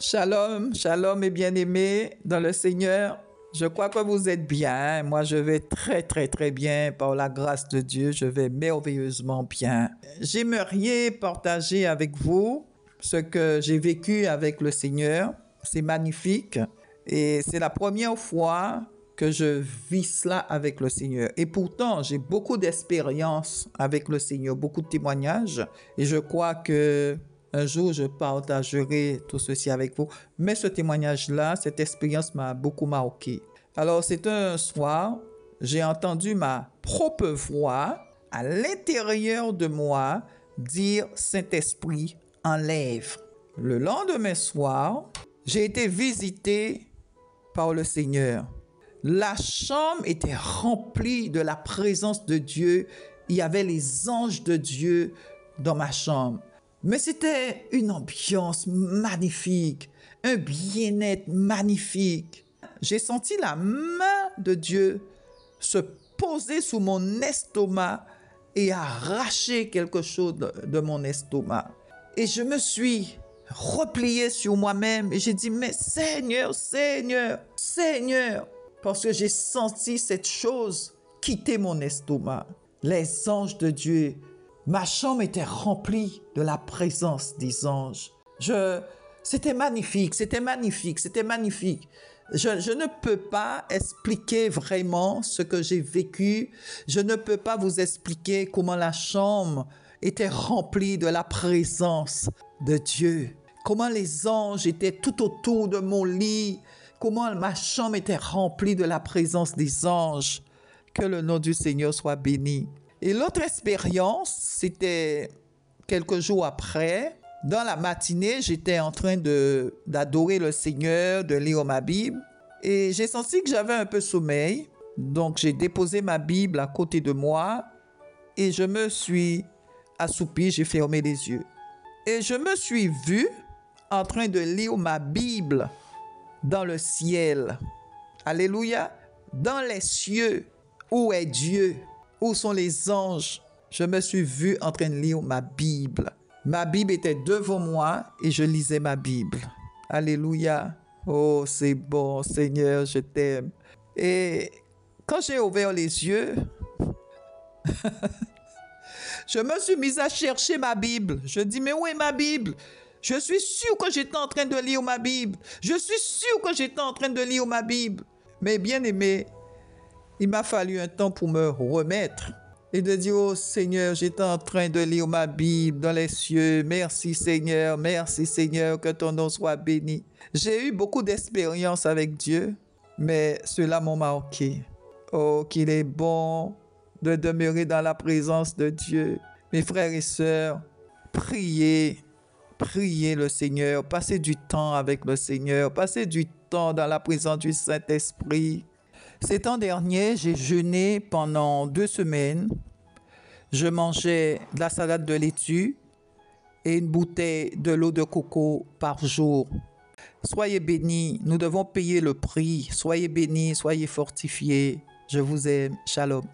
Shalom, shalom mes bien-aimés dans le Seigneur. Je crois que vous êtes bien. Moi, je vais très bien par la grâce de Dieu. Je vais merveilleusement bien. J'aimerais partager avec vous ce que j'ai vécu avec le Seigneur. C'est magnifique et c'est la première fois que je vis cela avec le Seigneur. Et pourtant, j'ai beaucoup d'expérience avec le Seigneur, beaucoup de témoignages. Et je crois que un jour, je partagerai tout ceci avec vous. Mais ce témoignage-là, cette expérience m'a beaucoup marqué. Alors, c'est un soir, j'ai entendu ma propre voix à l'intérieur de moi dire « Saint-Esprit, enlève ». Le lendemain soir, j'ai été visité par le Seigneur. La chambre était remplie de la présence de Dieu. Il y avait les anges de Dieu dans ma chambre. Mais c'était une ambiance magnifique, un bien-être magnifique. J'ai senti la main de Dieu se poser sur mon estomac et arracher quelque chose de mon estomac. Et je me suis replié sur moi-même et j'ai dit, mais Seigneur, Seigneur, Seigneur, parce que j'ai senti cette chose quitter mon estomac. Les anges de Dieu. Ma chambre était remplie de la présence des anges. C'était magnifique, c'était magnifique, c'était magnifique. Je ne peux pas expliquer vraiment ce que j'ai vécu. Je ne peux pas vous expliquer comment la chambre était remplie de la présence de Dieu. Comment les anges étaient tout autour de mon lit. Comment ma chambre était remplie de la présence des anges. Que le nom du Seigneur soit béni. Et l'autre expérience, c'était quelques jours après. Dans la matinée, j'étais en train d'adorer le Seigneur, de lire ma Bible. Et j'ai senti que j'avais un peu sommeil. Donc, j'ai déposé ma Bible à côté de moi. Et je me suis assoupi, j'ai fermé les yeux. Et je me suis vu en train de lire ma Bible dans le ciel. Alléluia. Dans les cieux, où est Dieu? Où sont les anges? Je me suis vu en train de lire ma Bible. Ma Bible était devant moi et je lisais ma Bible. Alléluia. Oh, c'est bon, Seigneur, je t'aime. Et quand j'ai ouvert les yeux, je me suis mise à chercher ma Bible. Je dis, mais où est ma Bible? Je suis sûr que j'étais en train de lire ma Bible. Je suis sûr que j'étais en train de lire ma Bible. Mais bien aimé, il m'a fallu un temps pour me remettre et de dire, oh Seigneur, j'étais en train de lire ma Bible dans les cieux. Merci Seigneur, que ton nom soit béni. J'ai eu beaucoup d'expériences avec Dieu, mais cela m'a marqué. Oh, qu'il est bon de demeurer dans la présence de Dieu. Mes frères et sœurs, priez le Seigneur, passez du temps avec le Seigneur, passez du temps dans la présence du Saint-Esprit. Ces temps derniers, j'ai jeûné pendant 2 semaines. Je mangeais de la salade de laitue et une bouteille de l'eau de coco par jour. Soyez bénis, nous devons payer le prix. Soyez bénis, soyez fortifiés. Je vous aime. Shalom.